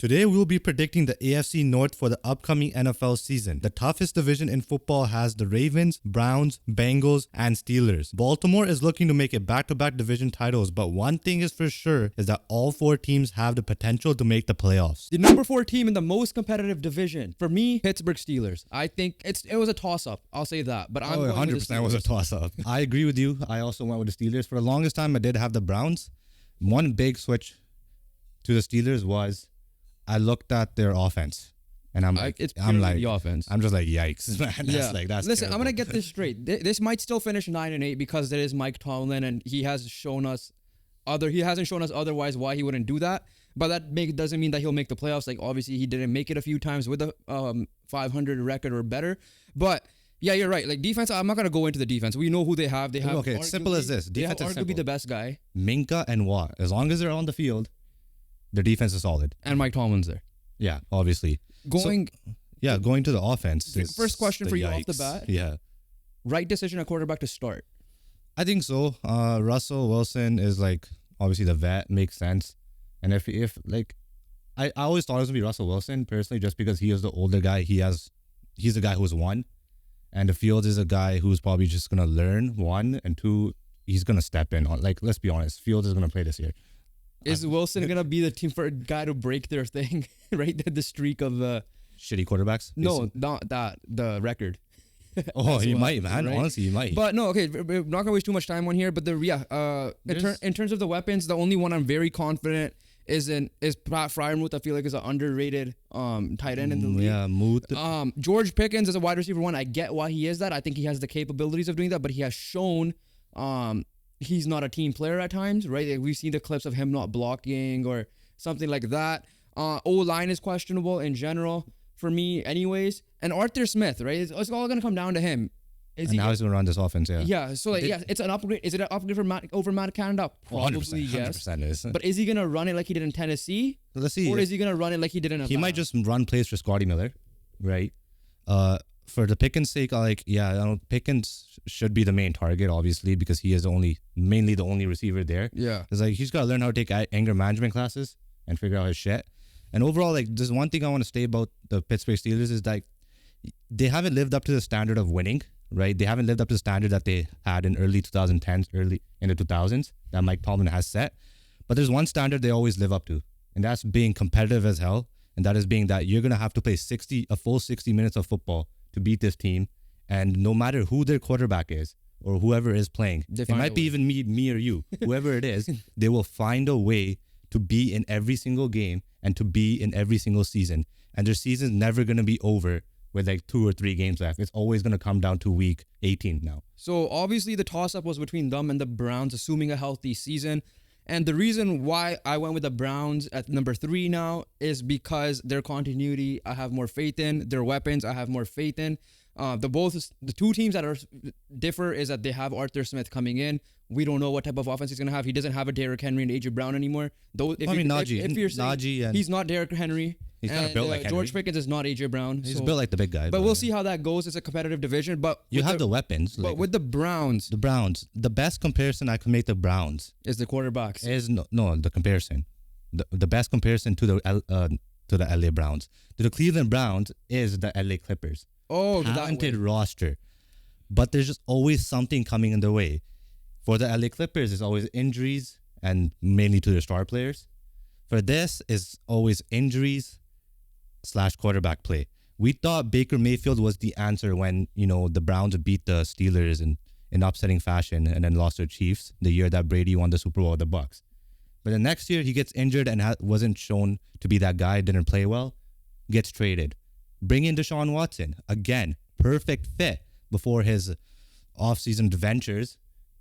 Today, we'll be predicting the AFC North for the upcoming NFL season. The toughest division in football has the Ravens, Browns, Bengals, and Steelers. Baltimore is looking to make it back-to-back division titles, but one thing is for sure is that all four teams have the potential to make the playoffs. The number 4 team in the most competitive division, for me, Pittsburgh Steelers. I think it was a toss-up. I'll say that. But I'm going 100% was a toss-up. I agree with you. I also went with the Steelers. For the longest time, I did have the Browns. One big switch to the Steelers was I looked at their offense, and I'm like, the offense. I'm just like, yikes, man. That's Listen, terrible. I'm gonna get this straight. This might still finish 9-8 because there is Mike Tomlin, and he hasn't shown us otherwise why he wouldn't do that. But that doesn't mean that he'll make the playoffs. Like obviously he didn't make it a few times with a 500 record or better. But yeah, you're right. Like defense, I'm not gonna go into the defense. We know who they have. They have okay. It's simple as this. Defense is simple. Arguably the best guy. Minka and Watt. As long as they're on the field, their defense is solid. And Mike Tomlin's there. Yeah, obviously. Going to the offense. First question for you off the bat. Yeah. Right decision at quarterback to start. I think so. Russell Wilson is like obviously the vet, makes sense. And if I always thought it was gonna be Russell Wilson personally, just because he is the older guy. He's the guy who's won, and the Fields is a guy who's probably just gonna learn, 1, and 2, he's gonna step in on. Like, let's be honest, Fields is gonna play this year. Is Wilson gonna be the team for a guy to break their thing, right? The streak of shitty quarterbacks? No, not that. The record. Oh, he might, man. Right? Honestly, he might. But no, okay, we're not gonna waste too much time on here. But in terms of the weapons, the only one I'm very confident is Pat Fryermuth. I feel like is an underrated tight end in the league. Yeah, Muth. George Pickens is a wide receiver 1. I get why he is that. I think he has the capabilities of doing that, but he has shown he's not a team player at times, right? Like we've seen the clips of him not blocking or something like that. O-line is questionable in general for me anyways. And Arthur Smith, right? It's all going to come down to him. How he's going to run this offense, yeah. Yeah, so it's an upgrade. Is it an upgrade over Matt Canada? Probably 100%, yes. 100% is. But is he going to run it like he did in Tennessee? Let's see. Or is he going to run it like he did in Atlanta? He might just run plays for Scotty Miller, right? For the Pickens' sake, Pickens should be the main target, obviously, because he is mainly the only receiver there. Yeah. It's like he's got to learn how to take anger management classes and figure out his shit. And overall, like, there's one thing I want to say about the Pittsburgh Steelers is like they haven't lived up to the standard of winning, right? They haven't lived up to the standard that they had in early 2010s, early in the 2000s that Mike Tomlin has set. But there's one standard they always live up to, and that's being competitive as hell. And that is being that you're going to have to play a full 60 minutes of football to beat this team, and no matter who their quarterback is or whoever is playing, it might be even me or you, whoever it is, they will find a way to be in every single game and to be in every single season. And their season's never going to be over with like 2 or 3 games left. It's always going to come down to week 18 now. So obviously the toss-up was between them and the Browns, assuming a healthy season. And the reason why I went with the Browns at number 3 now is because their continuity I have more faith in. Their weapons I have more faith in. The two teams that are differ is that they have Arthur Smith coming in. We don't know what type of offense he's going to have. He doesn't have a Derrick Henry and A.J. Brown anymore. Najee. He's not Derrick Henry. He's kind of built like Henry. George Pickens is not A.J. Brown. He's built like the big guy. But we'll see how that goes. It's a competitive division. But you have the weapons. But with the Browns. The best comparison I can make the Browns is the quarterbacks. The comparison. The best comparison to the LA Browns. To the Cleveland Browns is the LA Clippers. Oh, talented roster. But there's just always something coming in their way. For the LA Clippers, it's always injuries and mainly to their star players. For this, is always injuries / quarterback play. We thought Baker Mayfield was the answer when, the Browns beat the Steelers in upsetting fashion and then lost to the Chiefs the year that Brady won the Super Bowl with the Bucks. But the next year, he gets injured and wasn't shown to be that guy, didn't play well, gets traded. Bring in Deshaun Watson. Again, perfect fit. Before his offseason ventures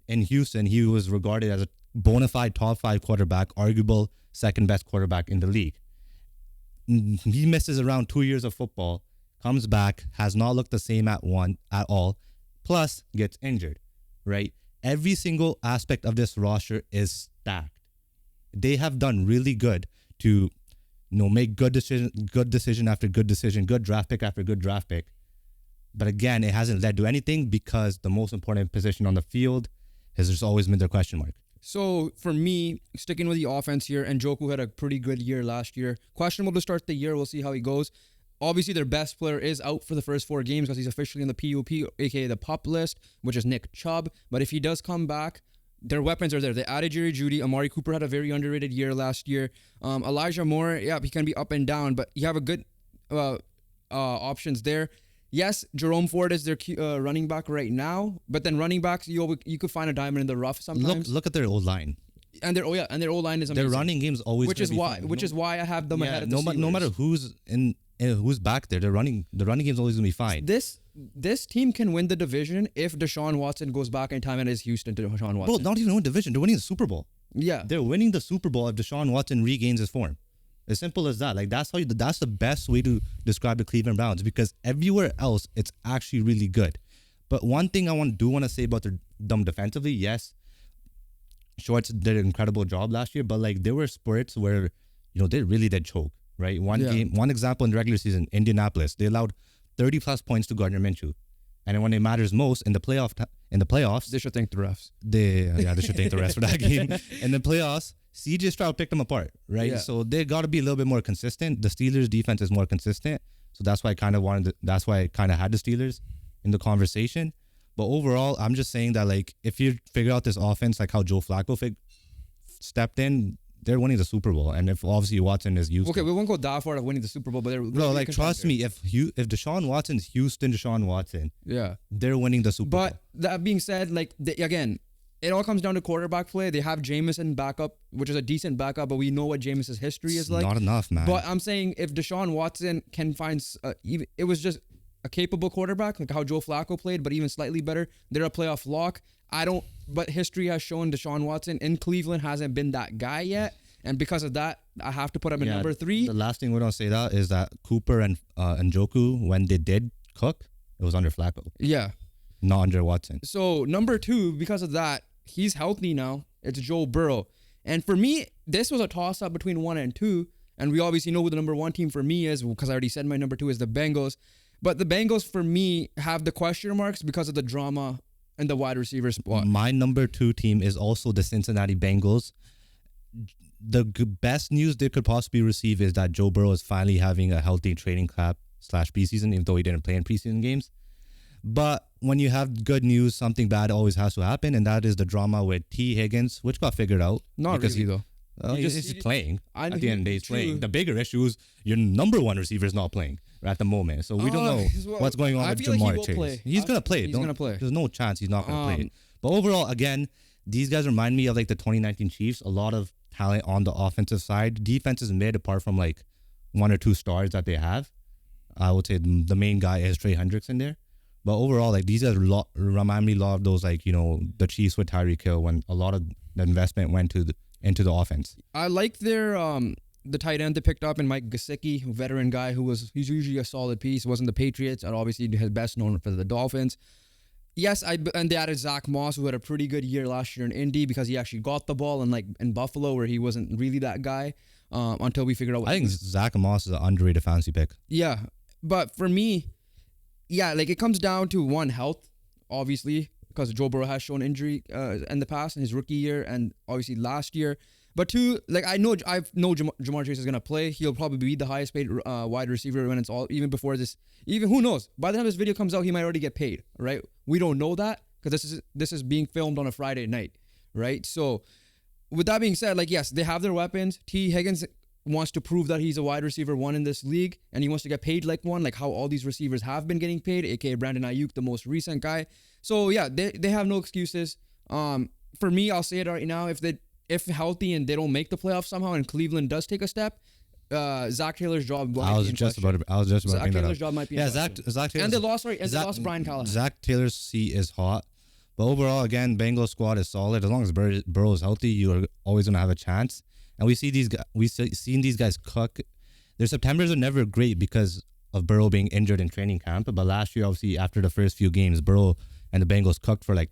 in Houston, he was regarded as a bona fide top 5 quarterback, arguable second best quarterback in the league. He misses around 2 years of football, comes back, has not looked the same at all, plus gets injured, right? Every single aspect of this roster is stacked. They have done really good to make good decision after good decision, good draft pick after good draft pick. But again, it hasn't led to anything because the most important position on the field has just always been their question mark. So for me, sticking with the offense here, and Njoku had a pretty good year last year. Questionable to start the year. We'll see how he goes. Obviously, their best player is out for the first 4 games because he's officially in the PUP, aka the PUP list, which is Nick Chubb. But if he does come back, their weapons are there. They added Jerry Jeudy. Amari Cooper had a very underrated year last year. Elijah Moore, yeah, he can be up and down, but you have a good options there. Yes, Jerome Ford is their running back right now, but then running backs, you could find a diamond in the rough sometimes. Look at their old line. And their O line is amazing. Their running game's always which is why I have them ahead of the Steelers. No matter who's back there, the running game's always gonna be fine. This team can win the division if Deshaun Watson goes back in time and is Houston to Deshaun Watson. Bro, not even win division. They're winning the Super Bowl. Yeah, they're winning the Super Bowl if Deshaun Watson regains his form. As simple as that. Like that's the best way to describe the Cleveland Browns, because everywhere else it's actually really good. But one thing I want to say about them defensively, yes, Shorts did an incredible job last year, but like there were spurts where they really did choke. Right, one example in the regular season, Indianapolis, they allowed 30 plus points to Gardner Minshew, and then when it matters most in the playoffs, they should thank the refs. They should thank the refs for that game. In the playoffs, CJ Stroud picked them apart, right? Yeah. So they got to be a little bit more consistent. The Steelers' defense is more consistent, so that's why I kind of had the Steelers in the conversation. But overall, I'm just saying that like if you figure out this offense, like how Joe Flacco stepped in, they're winning the Super Bowl. And if obviously Watson is Houston, okay, we won't go that far of winning the Super Bowl, but they're trust me, if Deshaun Watson's Houston, Deshaun Watson, yeah, they're winning the Super Bowl. But that being said, like again, it all comes down to quarterback play. They have Jameson backup, which is a decent backup, but we know what Jameson's history is like. Not enough, man. But I'm saying if Deshaun Watson can find, it was just a capable quarterback, like how Joe Flacco played, but even slightly better, they're a playoff lock. But history has shown Deshaun Watson in Cleveland hasn't been that guy yet. And because of that, I have to put him in number 3. The last thing we're going to say that is that Cooper and Njoku, when they did cook, it was under Flacco. Yeah. Not under Watson. So number 2, because of that, he's healthy now. It's Joe Burrow. And for me, this was a toss-up between 1 and 2. And we obviously know who the number 1 team for me is, because I already said my number 2 is the Bengals. But the Bengals, for me, have the question marks because of the drama in the wide receiver spot. My number 2 team is also the Cincinnati Bengals. The best news they could possibly receive is that Joe Burrow is finally having a healthy training camp / preseason, even though he didn't play in preseason games. But when you have good news, something bad always has to happen, and that is the drama with T. Higgins, which got figured out. Not really, though. He's just playing. At the end of the day, he's playing. The bigger issue is your number 1 receiver is not playing at the moment. So we don't know what's going on with Jamar Chase. He's going to play. He's going to play. There's no chance he's not going to play. But overall, again, these guys remind me of like the 2019 Chiefs. A lot of talent on the offensive side. Defense is mid apart from like 1 or 2 stars that they have. I would say the main guy is Trey Hendrickson there. But overall, like these guys remind me a lot of those, like, the Chiefs with Tyreek Hill, when a lot of the investment went into the offense. I like their the tight end they picked up in Mike Gesicki, veteran guy he's usually a solid piece. Wasn't the Patriots, and obviously his best known for the Dolphins. Yes, and they added Zach Moss, who had a pretty good year last year in Indy because he actually got the ball, and like in Buffalo where he wasn't really that guy until we figured out. I think Zach Moss is an underrated fantasy pick. Yeah, but for me, yeah, like it comes down to one, health, obviously, because Joe Burrow has shown injury in the past in his rookie year and obviously last year. But 2, like I know Jamar Chase is gonna play. He'll probably be the highest paid wide receiver when it's all, even before this. Even who knows? By the time this video comes out, he might already get paid. Right? We don't know that because this is being filmed on a Friday night, right? So, with that being said, like yes, they have their weapons. T. Higgins wants to prove that he's a wide receiver 1 in this league, and he wants to get paid like one, like how all these receivers have been getting paid, aka Brandon Ayuk, the most recent guy. So yeah, they have no excuses. For me, I'll say it right now: if healthy and they don't make the playoffs somehow, and Cleveland does take a step, Zach Taylor's job. I was just about to Zach Taylor's job might be. Yeah, Zach Taylor's, and they lost Brian Callahan. Zach Taylor's seat is hot, but overall, again, Bengals squad is solid. As long as Burrow is healthy, you are always gonna have a chance. And we see seen these guys cook. Their Septembers are never great because of Burrow being injured in training camp. But last year, obviously, after the first few games, Burrow and the Bengals cooked for like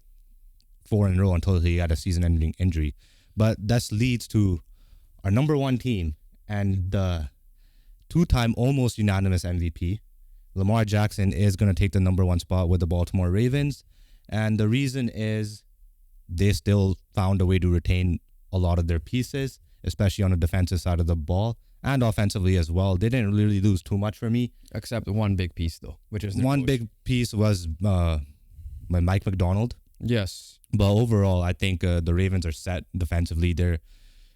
4 in a row until he had a season-ending injury. But that leads to our number 1 team and the 2-time almost unanimous MVP. Lamar Jackson is going to take the number 1 spot with the Baltimore Ravens. And the reason is they still found a way to retain a lot of their pieces, especially on the defensive side of the ball and offensively as well. They didn't really lose too much for me. Except one big piece, though, which is their One coach. big piece was my Mike McDonald. Yes. But overall, I think the Ravens are set defensively. They're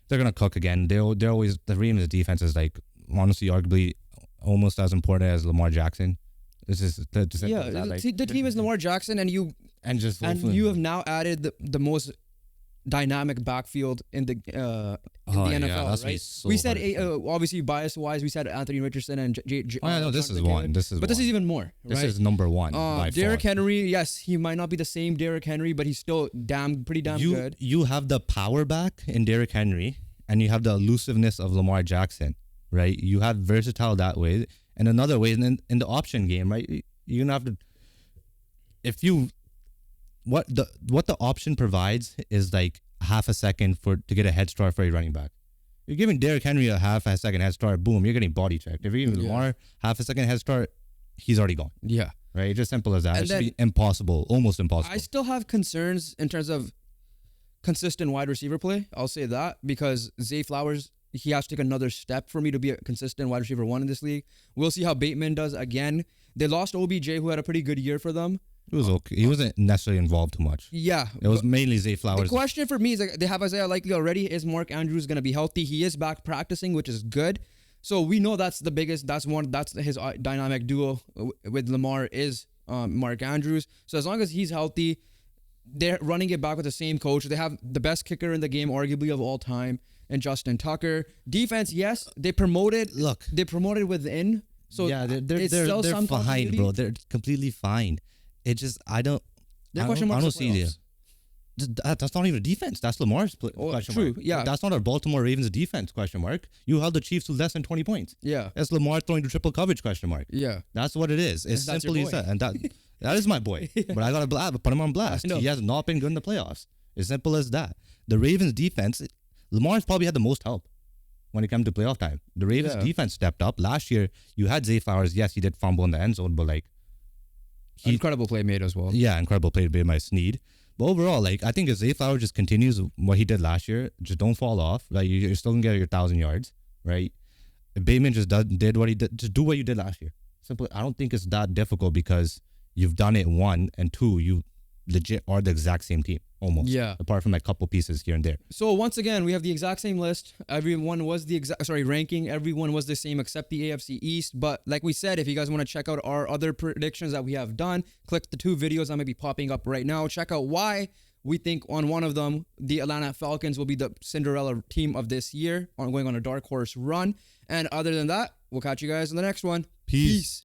gonna cook again. They're always, the Ravens defense is like honestly arguably almost as important as Lamar Jackson. This is the team is Lamar Jackson, and you have now added the most dynamic backfield in the NFL, right? So we said obviously bias wise, we said Anthony Richardson and this is one. This is even more. This right? is number one. By Derrick far. Henry, yes, he might not be the same Derrick Henry, but he's still pretty damn good. You have the power back in Derrick Henry, and you have the elusiveness of Lamar Jackson, right? You have versatile that way, and another way in the option game, right? You're gonna have to, what the option provides is like half a second to get a head start for a running back. You're giving Derrick Henry a half a second head start, boom, you're getting body checked. If you're giving Lamar half a second head start, he's already gone. Yeah. Right? It's just simple as that. And It should be impossible, almost impossible. I still have concerns in terms of consistent wide receiver play. I'll say that because Zay Flowers, he has to take another step for me to be a consistent wide receiver one in this league. We'll see how Bateman does again. They lost OBJ, who had a pretty good year for them. It was okay. He wasn't necessarily involved too much. Yeah. It was mainly Zay Flowers. The question for me is, like, they have Isaiah Likely already. Is Mark Andrews going to be healthy? He is back practicing, which is good. So we know that's the biggest, that's his dynamic duo with Lamar is Mark Andrews. So as long as he's healthy, they're running it back with the same coach. They have the best kicker in the game, arguably of all time, and Justin Tucker. Defense, yes, they promoted within. So yeah, they're fine, bro. They're completely fine. It just I don't see it. That's not even a defense. That's Lamar's question true, mark. yeah. That's not our Baltimore Ravens defense question mark. You held the Chiefs to less than 20 points. Yeah. That's Lamar throwing to triple coverage question mark. Yeah. That's what it is. It's And that's simply your boy. that. And that is my boy. But I gotta put him on blast. He has not been good in the playoffs. As simple as that. The Ravens defense, Lamar's probably had the most help when it comes to playoff time. The Ravens defense stepped up. Last year, you had Zay Flowers. Yes, he did fumble in the end zone, but like incredible play made as well. Yeah, incredible play made by Snead. But overall, like I think if Zay Flowers just continues what he did last year, just don't fall off. Like you're still gonna get your 1,000 yards, right? If Bateman just did what he did, just do what you did last year. Simply, I don't think it's that difficult because you've done it, one, and two, you legit are the exact same team almost. Yeah. Apart from like a couple pieces here and there. So once again, we have the exact same list. Everyone was ranking. Everyone was the same except the AFC East. But like we said, if you guys want to check out our other predictions that we have done, click the 2 videos that may be popping up right now. Check out why we think on one of them, the Atlanta Falcons will be the Cinderella team of this year, going on a dark horse run. And other than that, we'll catch you guys in the next one. Peace.